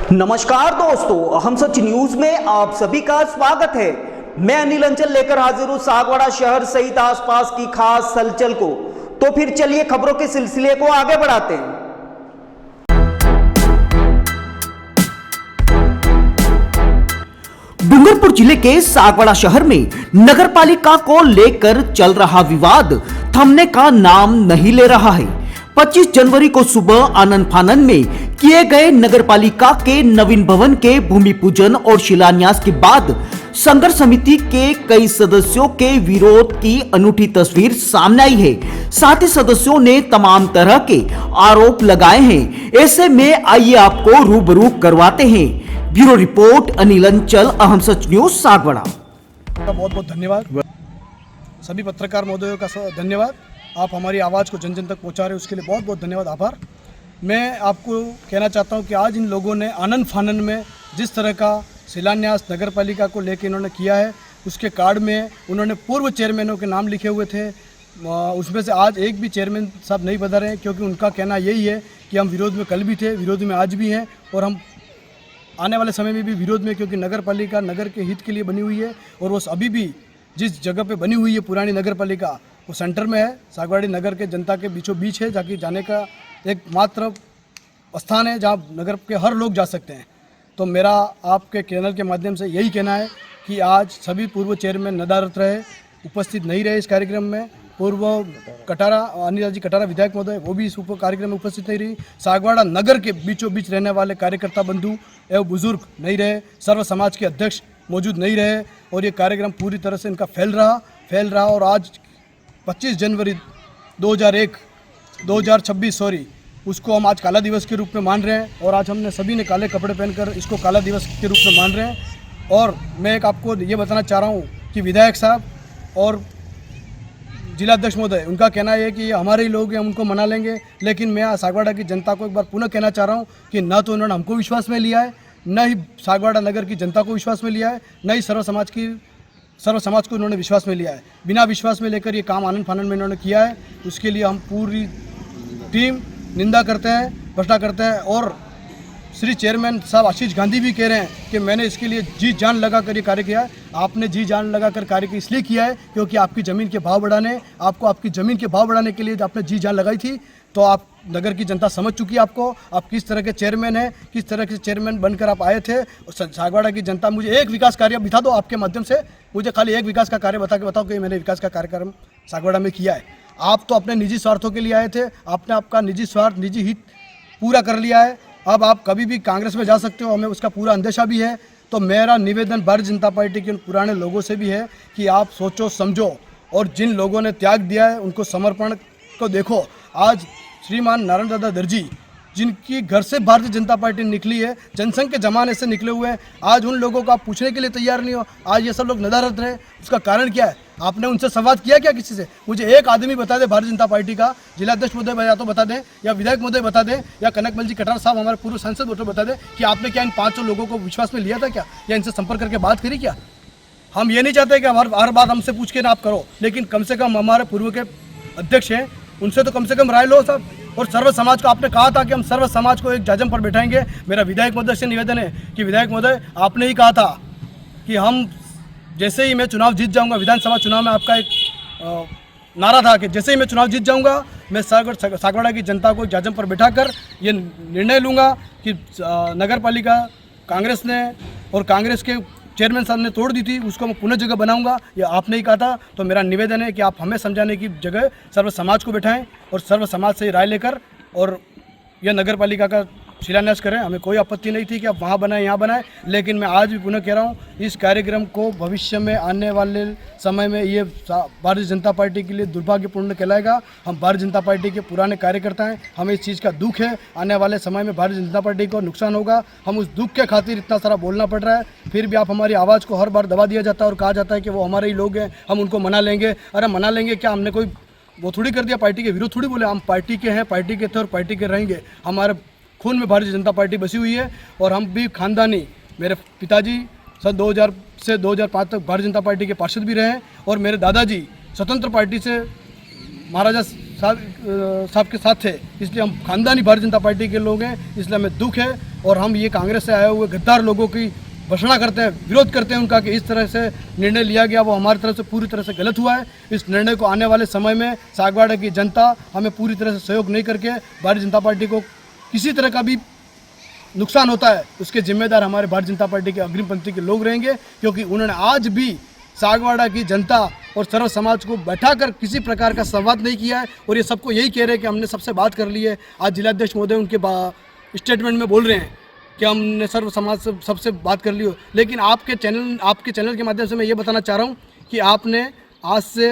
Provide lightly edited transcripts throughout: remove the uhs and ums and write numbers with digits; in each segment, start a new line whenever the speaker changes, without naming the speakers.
नमस्कार दोस्तों, हम सच न्यूज में आप सभी का स्वागत है। मैं अनिल अंचल लेकर हाजिर हूं सागवाड़ा शहर सहित आसपास की खास हलचल को। तो फिर चलिए खबरों के सिलसिले को आगे बढ़ाते हैं। डूंगरपुर जिले के सागवाड़ा शहर में नगरपालिका को लेकर चल रहा विवाद थमने का नाम नहीं ले रहा है। 25 जनवरी को सुबह आनन फानन में किए गए नगरपालिका के नवीन भवन के भूमि पूजन और शिलान्यास के बाद संघर्ष समिति के कई सदस्यों के विरोध की अनूठी तस्वीर सामने आई है। साथ ही सदस्यों ने तमाम तरह के आरोप लगाए हैं। ऐसे में आइए आपको रूबरू करवाते हैं। ब्यूरो रिपोर्ट अनिल अंचल, अहम सच न्यूज सागवाड़ा।
बहुत बहुत धन्यवाद सभी पत्रकार महोदयों का धन्यवाद। आप हमारी आवाज़ को जन जन तक पहुंचा रहे हैं, उसके लिए बहुत बहुत धन्यवाद, आभार। मैं आपको कहना चाहता हूं कि आज इन लोगों ने आनन फानन में जिस तरह का शिलान्यास नगरपालिका को लेकर इन्होंने किया है, उसके कार्ड में उन्होंने पूर्व चेयरमैनों के नाम लिखे हुए थे। उसमें से आज एक भी चेयरमैन साहब नहीं बदल रहे हैं, क्योंकि उनका कहना यही है कि हम विरोध में कल भी थे, विरोध में आज भी हैं और हम आने वाले समय में भी विरोध में, क्योंकि नगरपालिका नगर के हित के लिए बनी हुई है और वो अभी भी जिस जगह पे बनी हुई है पुरानी नगरपालिका, वो सेंटर में है, सागवाड़ी नगर के जनता के बीचों बीच है, जाके जाने का एकमात्र स्थान है जहाँ नगर के हर लोग जा सकते हैं। तो मेरा आपके चैनल के माध्यम से यही कहना है कि आज सभी पूर्व चेयरमैन नदारत रहे, उपस्थित नहीं रहे इस कार्यक्रम में। पूर्व कटारा अनिल जी कटारा विधायक महोदय, वो भी इस कार्यक्रम में उपस्थित नहीं रही। सागवाड़ा नगर के बीचों बीच रहने वाले कार्यकर्ता बंधु एवं बुजुर्ग नहीं रहे, सर्व समाज के अध्यक्ष मौजूद नहीं रहे और ये कार्यक्रम पूरी तरह से इनका फैल रहा। और आज 25 जनवरी 2026 उसको हम आज काला दिवस के रूप में मान रहे हैं और आज हमने सभी ने काले कपड़े पहनकर इसको काला दिवस के रूप में मान रहे हैं। और मैं एक आपको ये बताना चाह रहा हूँ कि विधायक साहब और जिलाध्यक्ष महोदय, उनका कहना है कि हमारे ही लोग हैं, हम उनको मना लेंगे। लेकिन मैं सागवाड़ा की जनता को एक बार पुनः कहना चाह रहा हूँ कि न तो उन्होंने हमको विश्वास में लिया है, न ही सागवाड़ा नगर की जनता को विश्वास में लिया है, न ही सर्व समाज को उन्होंने विश्वास में लिया है। बिना विश्वास में लेकर ये काम आनन फानन में इन्होंने किया है, उसके लिए हम पूरी टीम निंदा करते हैं, भ्रष्टा करते हैं। और श्री चेयरमैन साहब आशीष गांधी भी कह रहे हैं कि मैंने इसके लिए जी जान लगा कर ये कार्य किया है। आपने जी जान लगा कर कार्य इसलिए किया है क्योंकि आपकी ज़मीन के भाव बढ़ाने, आपकी ज़मीन के भाव बढ़ाने के लिए आपने जी जान लगाई थी। तो आप नगर की जनता समझ चुकी है आपको, आप किस तरह के चेयरमैन हैं, किस तरह के चेयरमैन बनकर आप आए थे। और सागवाड़ा की जनता, मुझे एक विकास कार्य दिखा दो आपके माध्यम से, मुझे खाली एक विकास का कार्य बताओ कि मैंने विकास का कार्यक्रम सागवाड़ा में किया है। आप तो अपने निजी स्वार्थों के लिए आए थे, आपने आपका निजी स्वार्थ, निजी हित पूरा कर लिया है। अब आप कभी भी कांग्रेस में जा सकते हो, हमें उसका पूरा अंदेशा भी है। तो मेरा निवेदन भारतीय जनता पार्टी के उन पुराने लोगों से भी है कि आप सोचो समझो और जिन लोगों ने त्याग दिया है उनको समर्पण को देखो। आज श्रीमान नारायण दादा दर्जी, जिनकी घर से भारतीय जनता पार्टी निकली है, जनसंघ के जमाने से निकले हुए हैं, आज उन लोगों को आप पूछने के लिए तैयार नहीं हो। आज ये सब लोग नदारत रहे, उसका कारण क्या है? आपने उनसे संवाद किया क्या किसी से? मुझे एक आदमी बता दे भारतीय जनता पार्टी का, जिलाध्यक्ष महोदय या तो बता दें, या विधायक महोदय बता दें, या कनकमल जी कटार साहब हमारे पूर्व सांसद वोटर बता दें कि आपने क्या इन 500 लोगों को विश्वास में लिया था क्या, या इनसे संपर्क करके बात करी क्या? हम ये नहीं चाहते कि हर बात हमसे पूछ के ना आप करो, लेकिन कम से कम हमारे पूर्व के अध्यक्ष हैं, उनसे तो कम से कम राय लो साहब। और सर्व समाज को आपने कहा था कि हम सर्व समाज को एक जाजम पर बैठाएंगे। मेरा विधायक महोदय से निवेदन है कि विधायक महोदय, आपने ही कहा था कि हम जैसे ही मैं चुनाव जीत जाऊंगा, विधानसभा चुनाव में आपका एक नारा था कि जैसे ही मैं चुनाव जीत जाऊंगा, मैं सागवाड़ा की जनता को एक जाजम पर बैठाकर ये निर्णय लूँगा कि नगरपालिका कांग्रेस ने और कांग्रेस के चेयरमैन साहब ने तोड़ दी थी, उसको मैं पुनः जगह बनाऊंगा। ये आपने ही कहा था। तो मेरा निवेदन है कि आप हमें समझाने की जगह सर्व समाज को बैठाएं और सर्व समाज से राय लेकर और यह नगरपालिका का शिलान्यास करें, हमें कोई आपत्ति नहीं थी कि आप वहाँ बनाएं यहाँ बनाएं, लेकिन मैं आज भी पुनः कह रहा हूँ इस कार्यक्रम को भविष्य में आने वाले समय में ये भारतीय जनता पार्टी के लिए दुर्भाग्यपूर्ण कहलाएगा। हम भारतीय जनता पार्टी के पुराने कार्यकर्ता हैं, हमें इस चीज़ का दुख है, आने वाले समय में भारतीय जनता पार्टी को नुकसान होगा, हम उस दुख के खातिर इतना सारा बोलना पड़ रहा है, फिर भी आप हमारी आवाज़ को हर बार दबा दिया जाता है और कहा जाता है कि वो हमारे ही लोग हैं, हम उनको मना लेंगे। अरे मना लेंगे क्या, हमने कोई वो थोड़ी कर दिया, पार्टी के विरोध थोड़ी बोले, हम पार्टी के हैं, पार्टी के थे और पार्टी के रहेंगे। हमारे खून में भारतीय जनता पार्टी बसी हुई है और हम भी खानदानी, मेरे पिताजी सन 2000 से 2005 तक भारतीय जनता पार्टी के पार्षद भी रहे और मेरे दादाजी स्वतंत्र पार्टी से महाराजा साहब के साथ थे, इसलिए हम खानदानी भारतीय जनता पार्टी के लोग हैं, इसलिए हमें दुख है। और हम ये कांग्रेस से आए हुए गद्दार लोगों की भर्त्सना करते हैं, विरोध करते हैं उनका कि इस तरह से निर्णय लिया गया, वो हमारी तरफ से पूरी तरह से गलत हुआ है। इस निर्णय को आने वाले समय में सागवाड़ा की जनता हमें पूरी तरह से सहयोग नहीं करके भारतीय जनता पार्टी को किसी तरह का भी नुकसान होता है उसके जिम्मेदार हमारे भारतीय जनता पार्टी के अग्रिम पंक्ति के लोग रहेंगे, क्योंकि उन्होंने आज भी सागवाड़ा की जनता और सर्व समाज को बैठाकर किसी प्रकार का संवाद नहीं किया है और ये सबको यही कह रहे हैं कि हमने सबसे बात कर ली है। आज जिलाध्यक्ष महोदय उनके स्टेटमेंट में बोल रहे हैं कि हमने सर्व समाज से सबसे बात कर ली हो, लेकिन आपके चैनल के माध्यम से मैं ये बताना चाह रहा हूँ कि आपने आज से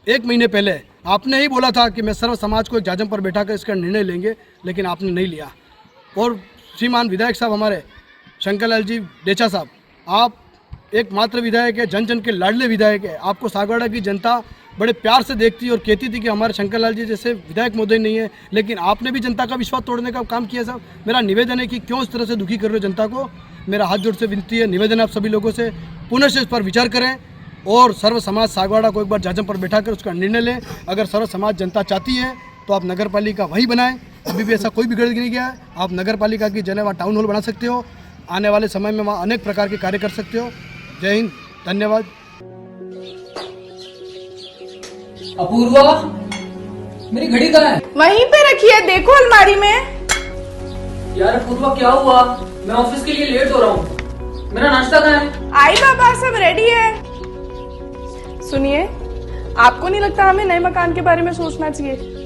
1 महीने पहले आपने ही बोला था कि मैं सर्व समाज को एक जाजम पर बैठाकर इसका निर्णय लेंगे, लेकिन आपने नहीं लिया। और श्रीमान विधायक साहब हमारे शंकरलाल जी डेचा साहब, आप एकमात्र विधायक है, जन जन के लाडले विधायक है, आपको सागवाड़ा की जनता बड़े प्यार से देखती और कहती थी कि हमारे शंकरलाल जी जैसे विधायक महोदय नहीं है, लेकिन आपने भी जनता का विश्वास तोड़ने का काम किया साहब। मेरा निवेदन है कि क्यों इस तरह से दुखी कर रहे हो जनता को, मेरा हाथ जोड़ से विनती है, निवेदन है आप सभी लोगों से, पुनः से इस पर विचार करें और सर्व समाज सागवाड़ा को एक बार जाजम पर बैठाकर उसका निर्णय लें। अगर सर्व समाज जनता चाहती है तो आप नगर पालिका वही बनाएं, अभी भी ऐसा कोई बिगड़ नहीं गया है। आप नगर पालिका की जगह वहाँ टाउन हॉल बना सकते हो, आने वाले समय में वहाँ अनेक प्रकार के कार्य कर सकते हो। जय हिंद, धन्यवाद।
अपूर्वा, मेरी घड़ी कहाँ है?
वहीं पे रखी है, देखो अलमारी में।
यार अपूर्वा क्या हुआ? मैं ऑफिस के लिए लेट हो रहा हूँ। मेरा नाश्ता कहाँ है?
आई बाबा, सब रेडी है। सुनिए, आपको नहीं लगता हमें नए मकान के बारे में सोचना चाहिए?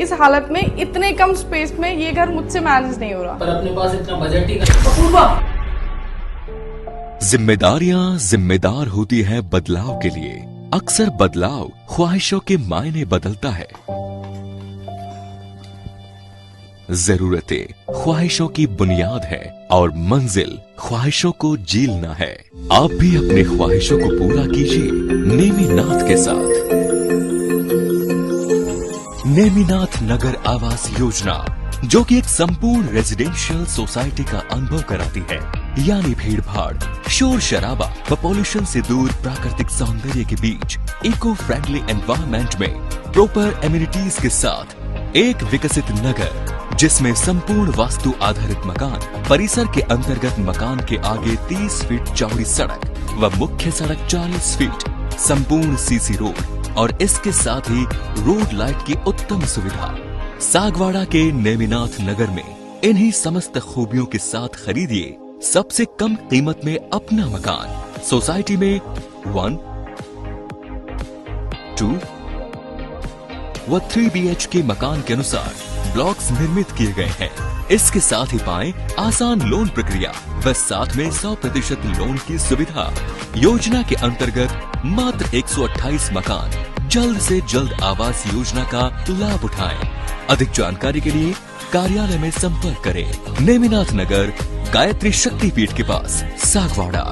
इस हालत में इतने कम स्पेस में ये घर मुझसे मैनेज नहीं हो रहा।
पर अपने पास इतना बजट ही नहीं। अपूर्वा,
जिम्मेदारियां जिम्मेदार होती है बदलाव के लिए। अक्सर बदलाव ख्वाहिशों के मायने बदलता है। जरूरतें ख्वाहिशों की बुनियाद है और मंजिल ख्वाहिशों को जीलना है। आप भी अपने ख्वाहिशों को पूरा कीजिए नेमीनाथ के साथ। नेमीनाथ नगर आवास योजना, जो कि एक संपूर्ण रेजिडेंशियल सोसाइटी का अनुभव कराती है, यानी भीड़ भाड़, शोर शराबा व पॉल्यूशन से दूर प्राकृतिक सौंदर्य के बीच इको फ्रेंडली एनवायरनमेंट में प्रॉपर एमिनिटीज के साथ एक विकसित नगर, जिसमें संपूर्ण वास्तु आधारित मकान, परिसर के अंतर्गत मकान के आगे 30 फीट चौड़ी सड़क व मुख्य सड़क 40 फीट, संपूर्ण सीसी रोड और इसके साथ ही रोड लाइट की उत्तम सुविधा। सागवाड़ा के नेमीनाथ नगर में इन्हीं समस्त खूबियों के साथ खरीदिए सबसे कम कीमत में अपना मकान। सोसाइटी में 1, 2 व 3 BHK मकान के अनुसार ब्लॉक्स निर्मित किए गए हैं। इसके साथ ही पाएं आसान लोन प्रक्रिया व साथ में 100% लोन की सुविधा। योजना के अंतर्गत मात्र 128 मकान जल्द से जल्द आवास योजना का लाभ उठाएं। अधिक जानकारी के लिए कार्यालय में संपर्क करें। नेमीनाथ नगर, गायत्री शक्तिपीठ के पास, सागवाड़ा।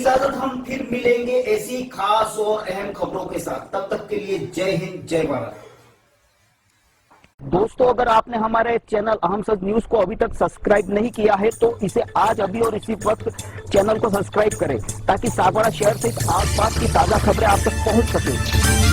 इजाजत, हम फिर मिलेंगे ऐसी खास और अहम खबरों के साथ। तब तक के लिए जय हिंद, जय भारत। दोस्तों, अगर आपने हमारे चैनल अहम सच न्यूज को अभी तक सब्सक्राइब नहीं किया है तो इसे आज अभी और इसी वक्त चैनल को सब्सक्राइब करें ताकि सागवाड़ा शहर से आसपास की ताजा खबरें आप तक पहुंच सके।